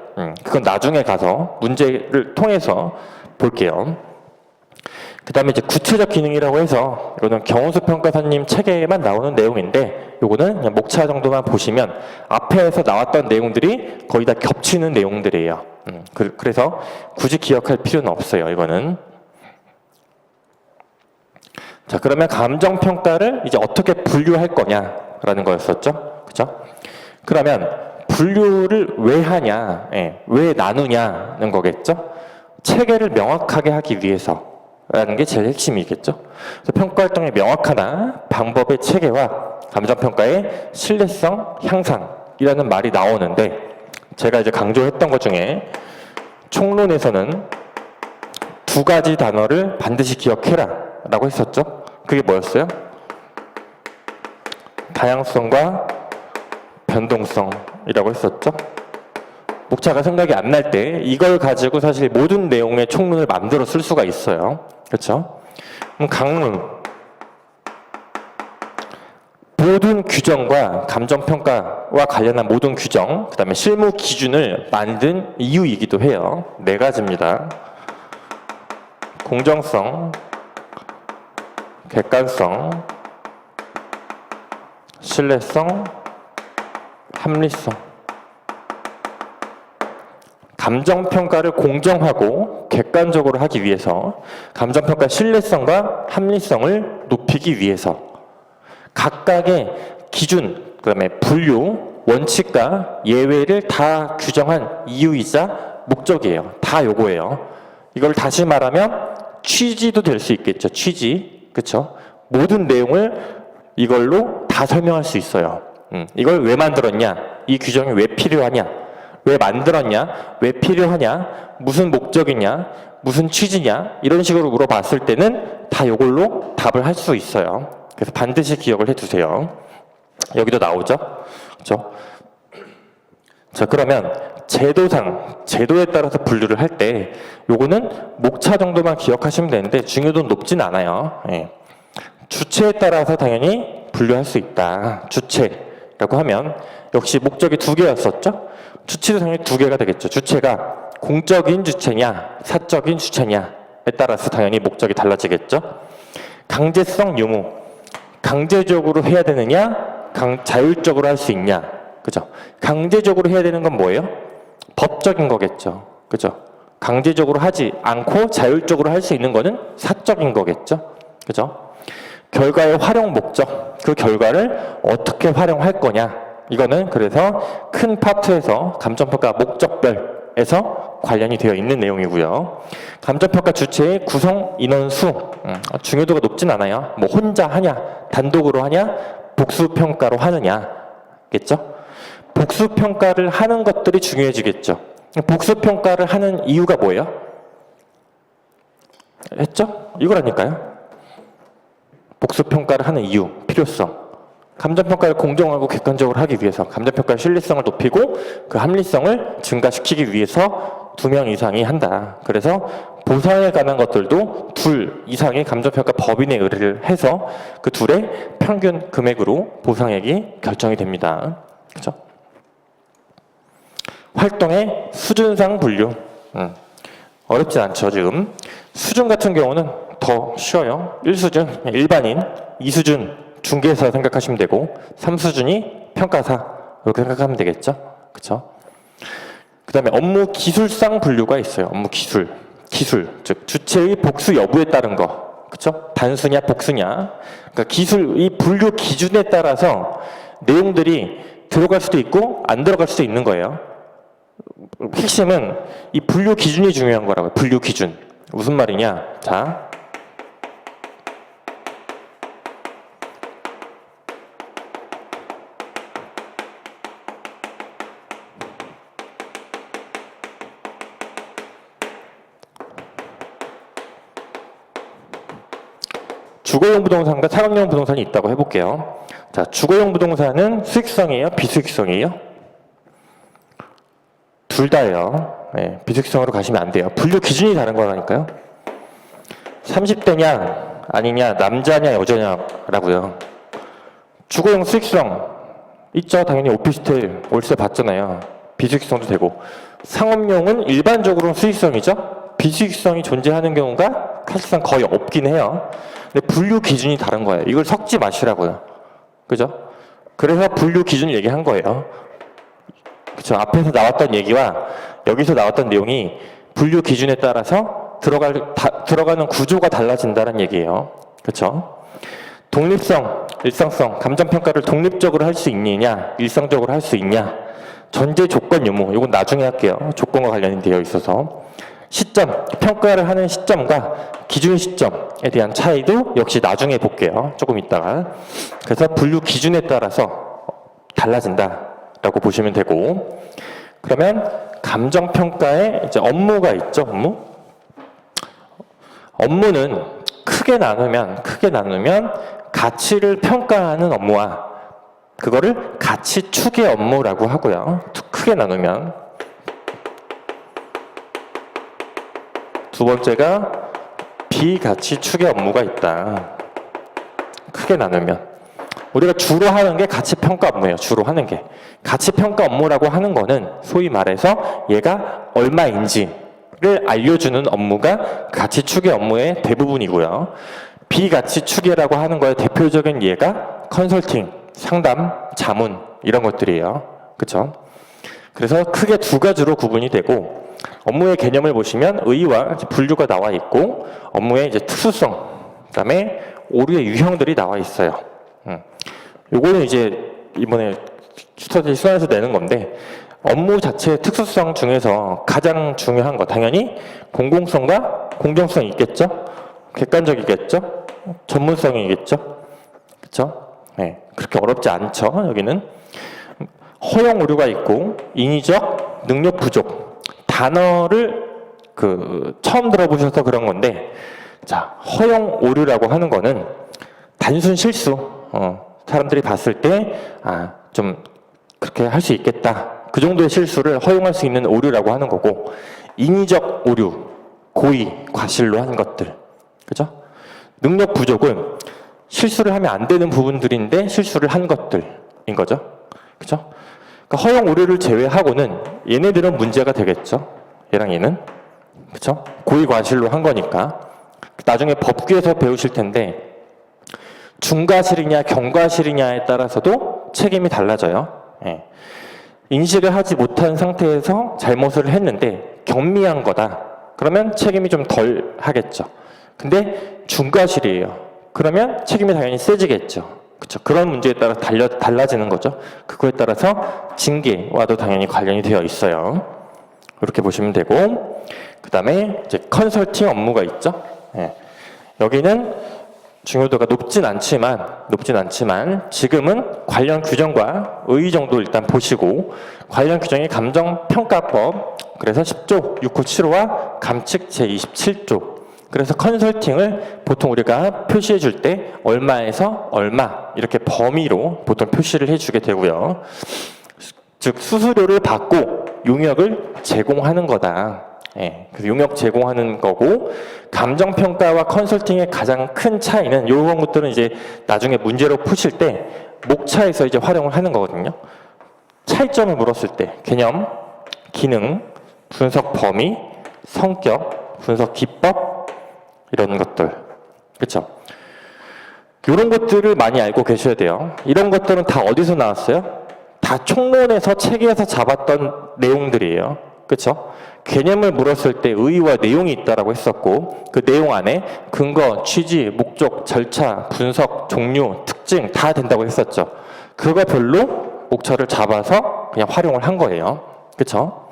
그건 나중에 가서 문제를 통해서 볼게요. 그 다음에 이제 구체적 기능이라고 해서 이거는 경우수 평가사님 책에만 나오는 내용인데 요거는 그냥 목차 정도만 보시면 앞에서 나왔던 내용들이 거의 다 겹치는 내용들이에요. 그래서 굳이 기억할 필요는 없어요. 이거는. 자, 그러면 감정평가를 이제 어떻게 분류할 거냐라는 거였었죠. 그죠? 그러면 분류를 왜 하냐, 왜 나누냐는 거겠죠. 체계를 명확하게 하기 위해서라는 게 제일 핵심이겠죠. 그래서 평가활동의 명확한 방법의 체계와 감정평가의 신뢰성 향상이라는 말이 나오는데 제가 이제 강조했던 것 중에 총론에서는 두 가지 단어를 반드시 기억해라 라고 했었죠. 그게 뭐였어요? 다양성과 변동성이라고 했었죠. 목차가 생각이 안 날 때 이걸 가지고 사실 모든 내용의 총론을 만들어 쓸 수가 있어요. 그렇죠? 그럼 강론 모든 규정과 감정평가와 관련한 모든 규정, 그 다음에 실무 기준을 만든 이유이기도 해요. 네 가지입니다. 공정성, 객관성, 신뢰성, 합리성. 감정평가를 공정하고 객관적으로 하기 위해서 감정평가 신뢰성과 합리성을 높이기 위해서 각각의 기준, 그 다음에 분류, 원칙과 예외를 다 규정한 이유이자 목적이에요. 다 요거예요. 이걸 다시 말하면 취지도 될 수 있겠죠. 취지. 그쵸? 모든 내용을 이걸로 다 설명할 수 있어요. 이걸 왜 만들었냐? 이 규정이 왜 필요하냐? 왜 만들었냐? 왜 필요하냐? 무슨 목적이냐? 무슨 취지냐? 이런 식으로 물어봤을 때는 다 이걸로 답을 할 수 있어요. 그래서 반드시 기억을 해두세요. 여기도 나오죠? 그렇죠? 자, 그러면 제도에 따라서 분류를 할 때 요거는 목차 정도만 기억하시면 되는데 중요도는 높진 않아요. 주체에 따라서 당연히 분류할 수 있다. 주체라고 하면 역시 목적이 두 개였었죠? 주체도 당연히 두 개가 되겠죠. 주체가 공적인 주체냐, 사적인 주체냐에 따라서 당연히 목적이 달라지겠죠. 강제성 유무, 강제적으로 해야 되느냐, 자율적으로 할 수 있냐, 그죠? 강제적으로 해야 되는 건 뭐예요? 법적인 거겠죠, 그죠? 강제적으로 하지 않고 자율적으로 할 수 있는 거는 사적인 거겠죠, 그죠? 결과의 활용 목적, 그 결과를 어떻게 활용할 거냐, 이거는 그래서 큰 파트에서 감정평가 목적별에서 관련이 되어 있는 내용이고요. 감정평가 주체의 구성 인원수, 중요도가 높진 않아요. 뭐 혼자 하냐, 단독으로 하냐, 복수평가로 하느냐, 겠죠? 복수평가를 하는 것들이 중요해지겠죠. 복수평가를 하는 이유가 뭐예요? 했죠? 이거라니까요. 복수평가를 하는 이유, 필요성. 감정평가를 공정하고 객관적으로 하기 위해서, 감정평가의 신뢰성을 높이고 그 합리성을 증가시키기 위해서 2명 이상이 한다. 그래서 보상에 관한 것들도 2 이상의 감정평가 법인에 의뢰를 해서 그 둘의 평균 금액으로 보상액이 결정이 됩니다. 그렇죠? 활동의 수준상 분류. 어렵지 않죠, 지금. 수준 같은 경우는 더 쉬워요. 1수준, 일반인, 2수준, 중개사 생각하시면 되고 3수준이 평가사 이렇게 생각하면 되겠죠. 그렇죠? 그 다음에 업무 기술상 분류가 있어요. 업무 기술, 즉 주체의 복수 여부에 따른 거, 그렇죠? 단수냐 복수냐. 그러니까 기술 이 분류 기준에 따라서 내용들이 들어갈 수도 있고 안 들어갈 수도 있는 거예요. 핵심은 이 분류 기준이 중요한 거라고요. 분류 기준. 무슨 말이냐? 자. 주거용 부동산과 상업용 부동산이 있다고 해볼게요. 자, 주거용 부동산은 수익성이에요? 비수익성이에요? 둘 다예요. 예, 비수익성으로 가시면 안 돼요. 분류 기준이 다른 거라니까요. 30대냐 아니냐 남자냐 여자냐라고요. 주거용 수익성 있죠. 당연히 오피스텔 월세 받잖아요. 비수익성도 되고 상업용은 일반적으로 수익성이죠. 비수익성이 존재하는 경우가 사실상 거의 없긴 해요. 근데 분류 기준이 다른 거예요. 이걸 섞지 마시라고요. 그죠? 그래서 분류 기준을 얘기한 거예요. 그쵸? 앞에서 나왔던 얘기와 여기서 나왔던 내용이 분류 기준에 따라서 들어가는 구조가 달라진다는 얘기예요. 그쵸? 독립성, 일상성, 감정평가를 독립적으로 할 수 있느냐, 일상적으로 할 수 있냐, 전제 조건 유무, 이건 나중에 할게요. 조건과 관련이 되어 있어서. 시점, 평가를 하는 시점과 기준 시점에 대한 차이도 역시 나중에 볼게요. 조금 있다가. 그래서 분류 기준에 따라서 달라진다라고 보시면 되고, 그러면 감정평가에 이제 업무가 있죠. 업무는 크게 나누면 가치를 평가하는 업무와 그거를 가치 추계 업무라고 하고요. 크게 나누면 두 번째가 비가치 추계 업무가 있다. 크게 나누면 우리가 주로 하는 게 가치 평가 업무예요. 주로 하는 게 가치 평가 업무라고 하는 거는 소위 말해서 얘가 얼마인지를 알려주는 업무가 가치 추계 업무의 대부분이고요. 비가치 추계라고 하는 거의 대표적인 예가 컨설팅, 상담, 자문 이런 것들이에요. 그렇죠? 그래서 크게 두 가지로 구분이 되고 업무의 개념을 보시면 의의와 분류가 나와 있고 업무의 이제 특수성, 그다음에 오류의 유형들이 나와 있어요. 요거는 이제 이번에 스터디 수련에서 내는 건데 업무 자체의 특수성 중에서 가장 중요한 거 당연히 공공성과 공정성이 있겠죠. 객관적이겠죠. 전문성이겠죠. 그렇죠? 네, 그렇게 어렵지 않죠. 여기는 허용 오류가 있고 인위적 능력 부족 단어를 처음 들어보셔서 그런 건데 자 허용 오류라고 하는 거는 단순 실수 사람들이 봤을 때 좀 그렇게 할 수 있겠다 그 정도의 실수를 허용할 수 있는 오류라고 하는 거고 인위적 오류 고의 과실로 한 것들 그죠? 능력 부족은 실수를 하면 안 되는 부분들인데 실수를 한 것들인 거죠. 그죠? 그러니까 허용 오류를 제외하고는 얘네들은 문제가 되겠죠. 얘랑 얘는. 그죠? 고의 과실로 한 거니까. 나중에 법규에서 배우실 텐데 중과실이냐 경과실이냐에 따라서도 책임이 달라져요. 예. 인식을 하지 못한 상태에서 잘못을 했는데 경미한 거다. 그러면 책임이 좀 덜 하겠죠. 근데 중과실이에요. 그러면 책임이 당연히 세지겠죠. 그렇죠? 그런 문제에 따라 달라지는 거죠. 그거에 따라서 징계와도 당연히 관련이 되어 있어요. 이렇게 보시면 되고 그 다음에 이제 컨설팅 업무가 있죠. 예. 여기는 중요도가 높진 않지만 지금은 관련 규정과 의의 정도 일단 보시고 관련 규정이 감정평가법 그래서 10조 6호 7호와 감칙 제27조 그래서 컨설팅을 보통 우리가 표시해 줄 때 얼마에서 얼마 이렇게 범위로 보통 표시를 해주게 되고요. 즉 수수료를 받고 용역을 제공하는 거다. 예, 그래서 용역 제공하는 거고 감정평가와 컨설팅의 가장 큰 차이는 이런 것들은 이제 나중에 문제로 푸실 때 목차에서 이제 활용을 하는 거거든요. 차이점을 물었을 때 개념, 기능, 분석 범위, 성격, 분석 기법 이런 것들 그렇죠? 이런 것들을 많이 알고 계셔야 돼요. 이런 것들은 다 어디서 나왔어요? 다 총론에서 책에서 잡았던 내용들이에요. 그렇죠? 개념을 물었을 때 의의와 내용이 있다라고 했었고 그 내용 안에 근거, 취지, 목적, 절차, 분석, 종류, 특징 다 된다고 했었죠. 그거 별로 목차를 잡아서 그냥 활용을 한 거예요. 그렇죠?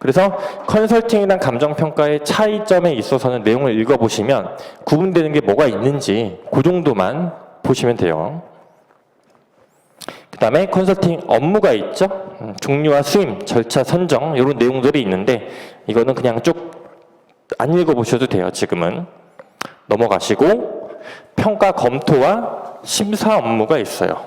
그래서 컨설팅이랑 감정평가의 차이점에 있어서는 내용을 읽어보시면 구분되는 게 뭐가 있는지 그 정도만 보시면 돼요. 그 다음에 컨설팅 업무가 있죠. 종류와 수임, 절차, 선정 이런 내용들이 있는데 이거는 그냥 쭉 안 읽어보셔도 돼요. 지금은 넘어가시고 평가 검토와 심사 업무가 있어요.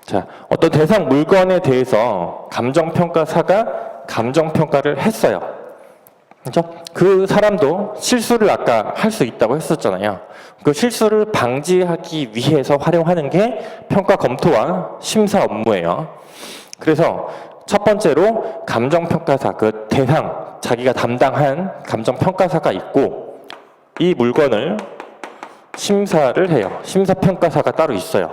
자, 어떤 대상 물건에 대해서 감정평가사가 감정평가를 했어요. 그렇죠? 그 사람도 실수를 아까 할 수 있다고 했었잖아요. 그 실수를 방지하기 위해서 활용하는 게 평가 검토와 심사 업무예요. 그래서 첫 번째로 감정평가사, 그 대상, 자기가 담당한 감정평가사가 있고 이 물건을 심사를 해요. 심사평가사가 따로 있어요.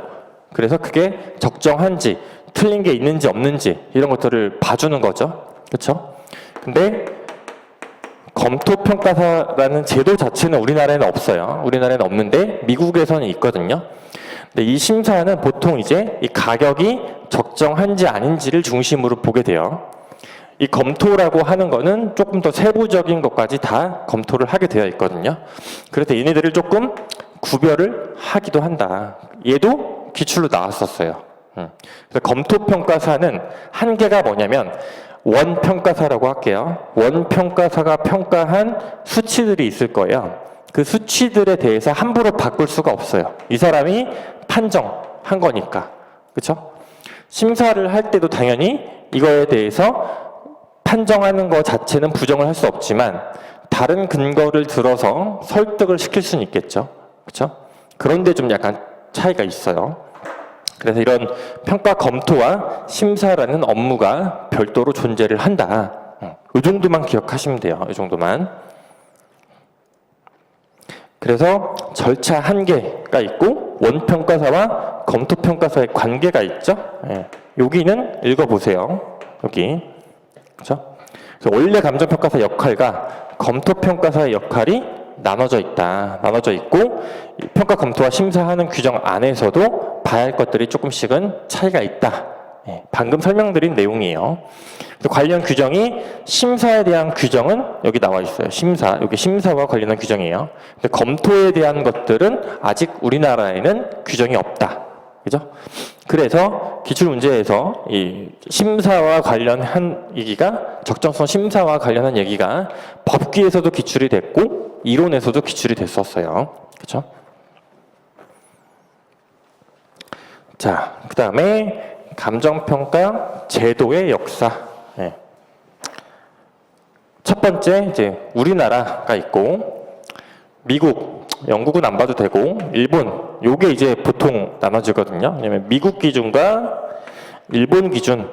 그래서 그게 적정한지, 틀린 게 있는지 없는지 이런 것들을 봐주는 거죠. 그렇죠? 근데 검토평가사라는 제도 자체는 우리나라에는 없어요. 우리나라에는 없는데 미국에서는 있거든요. 근데 이 심사는 보통 이제 이 가격이 적정한지 아닌지를 중심으로 보게 돼요. 이 검토라고 하는 거는 조금 더 세부적인 것까지 다 검토를 하게 되어 있거든요. 그래서 얘네들을 조금 구별을 하기도 한다. 얘도 기출로 나왔었어요. 그래서 검토평가사는 한계가 뭐냐면 원평가사라고 할게요. 원평가사가 평가한 수치들이 있을 거예요. 그 수치들에 대해서 함부로 바꿀 수가 없어요. 이 사람이 판정한 거니까. 그렇죠? 심사를 할 때도 당연히 이거에 대해서 판정하는 것 자체는 부정을 할 수 없지만 다른 근거를 들어서 설득을 시킬 수는 있겠죠. 그렇죠? 그런데 좀 약간 차이가 있어요. 그래서 이런 평가 검토와 심사라는 업무가 별도로 존재를 한다. 이 정도만 기억하시면 돼요. 이 정도만. 그래서 절차 한계가 있고 원평가사와 검토평가사의 관계가 있죠. 예. 여기는 읽어보세요. 여기. 그렇죠? 그래서 원래 감정평가사 역할과 검토평가사의 역할이 나눠져 있다. 나눠져 있고 평가 검토와 심사하는 규정 안에서도 봐야 할 것들이 조금씩은 차이가 있다. 예, 방금 설명드린 내용이에요. 관련 규정이 심사에 대한 규정은 여기 나와 있어요. 심사, 여기 심사와 관련한 규정이에요. 근데 검토에 대한 것들은 아직 우리나라에는 규정이 없다. 그죠? 그래서 기출문제에서 이 심사와 관련한 얘기가 적정성 심사와 관련한 얘기가 법규에서도 기출이 됐고 이론에서도 기출이 됐었어요. 그죠? 자, 그 다음에 감정평가 제도의 역사. 네. 첫 번째 이제 우리나라가 있고 미국, 영국은 안 봐도 되고 일본, 요게 이제 보통 나눠지거든요. 왜냐면 미국 기준과 일본 기준,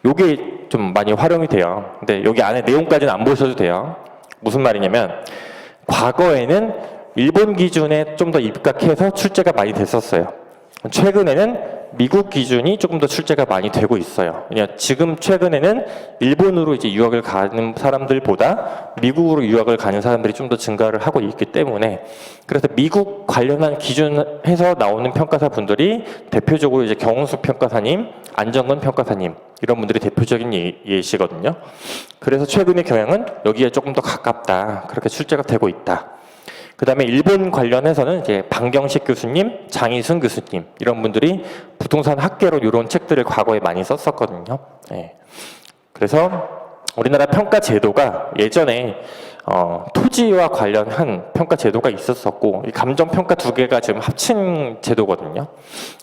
요게 좀 많이 활용이 돼요. 근데 여기 안에 내용까지는 안 보셔도 돼요. 무슨 말이냐면 과거에는 일본 기준에 좀 더 입각해서 출제가 많이 됐었어요. 최근에는 미국 기준이 조금 더 출제가 많이 되고 있어요. 그냥 지금 최근에는 일본으로 이제 유학을 가는 사람들보다 미국으로 유학을 가는 사람들이 좀 더 증가를 하고 있기 때문에 그래서 미국 관련한 기준에서 나오는 평가사 분들이 대표적으로 이제 경운숙 평가사님, 안정근 평가사님 이런 분들이 대표적인 예시거든요. 그래서 최근의 경향은 여기에 조금 더 가깝다. 그렇게 출제가 되고 있다. 그 다음에 일본 관련해서는 이제 방경식 교수님, 장희순 교수님 이런 분들이 부동산 학계론 이런 책들을 과거에 많이 썼었거든요. 네. 그래서 우리나라 평가 제도가 예전에 토지와 관련한 평가 제도가 있었었고 이 감정 평가 두 개가 지금 합친 제도거든요.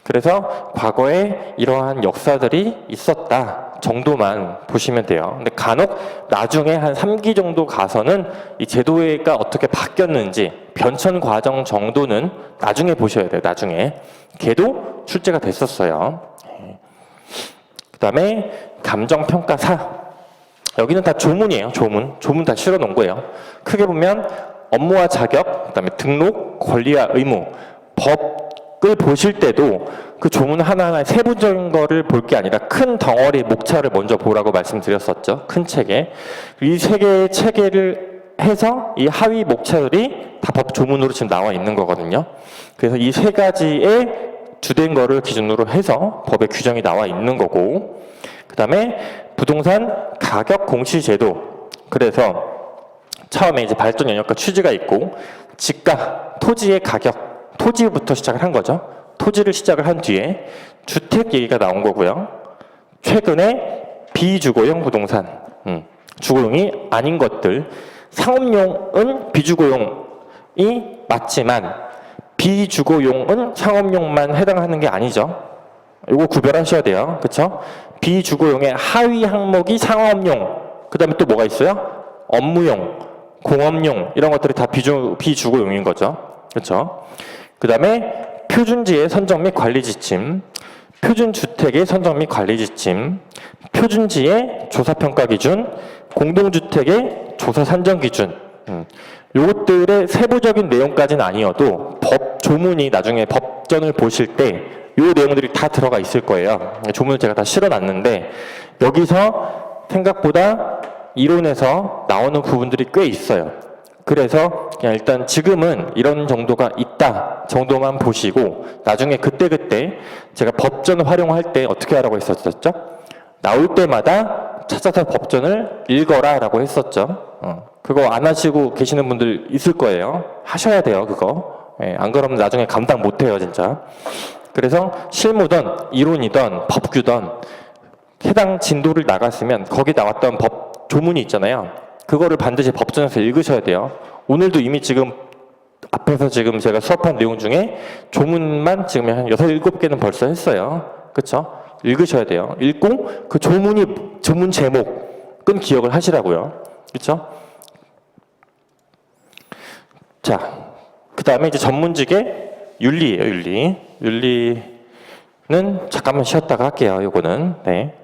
그래서 과거에 이러한 역사들이 있었다 정도만 보시면 돼요. 근데 간혹 나중에 한 3기 정도 가서는 이 제도가 어떻게 바뀌었는지 변천 과정 정도는 나중에 보셔야 돼요. 나중에 걔도 출제가 됐었어요. 그 다음에 감정평가사, 여기는 다 조문이에요. 조문 다 실어 놓은 거예요. 크게 보면 업무와 자격, 그 다음에 등록, 권리와 의무, 법을 보실 때도 그 조문 하나하나의 세부적인 거를 볼 게 아니라 큰 덩어리 목차를 먼저 보라고 말씀드렸었죠. 큰 책에. 이 세 개의 체계를 해서 이 하위 목차들이 다 법 조문으로 지금 나와 있는 거거든요. 그래서 이 세 가지의 주된 거를 기준으로 해서 법의 규정이 나와 있는 거고, 그 다음에 부동산 가격 공시 제도. 그래서 처음에 이제 발전 영역과 취지가 있고, 집가, 토지의 가격, 토지부터 시작을 한 거죠. 토지를 시작을 한 뒤에 주택 얘기가 나온 거고요. 최근에 비주거용 부동산, 주거용이 아닌 것들, 상업용은 비주거용이 맞지만 비주거용은 상업용만 해당하는 게 아니죠. 요거 구별하셔야 돼요. 그쵸? 비주거용의 하위 항목이 상업용, 그 다음에 또 뭐가 있어요? 업무용, 공업용, 이런 것들이 다 비주거용인 거죠. 그쵸? 그 다음에 표준지의 선정 및 관리 지침, 표준주택의 선정 및 관리 지침, 표준지의 조사평가 기준, 공동주택의 조사 산정 기준, 요것들의 세부적인 내용까지는 아니어도 법 조문이 나중에 법전을 보실 때 요 내용들이 다 들어가 있을 거예요. 조문을 제가 다 실어놨는데 여기서 생각보다 이론에서 나오는 부분들이 꽤 있어요. 그래서 그냥 일단 지금은 이런 정도가 있다 정도만 보시고 나중에 그때그때 제가 법전을 활용할 때 어떻게 하라고 했었죠? 나올 때마다 찾아서 법전을 읽어라 라고 했었죠. 그거 안 하시고 계시는 분들 있을 거예요. 하셔야 돼요, 그거. 예, 안 그러면 나중에 감당 못 해요, 진짜. 그래서 실무든 이론이든 법규든 해당 진도를 나갔으면 거기 나왔던 법 조문이 있잖아요. 그거를 반드시 법전에서 읽으셔야 돼요. 오늘도 이미 지금 앞에서 지금 제가 수업한 내용 중에 조문만 지금 한 6, 7개는 벌써 했어요. 그쵸? 읽으셔야 돼요. 읽고 그 조문 제목은 기억을 하시라고요. 그쵸? 자, 그 다음에 이제 전문직의 윤리예요, 윤리. 윤리는 잠깐만 쉬었다가 할게요, 요거는. 네.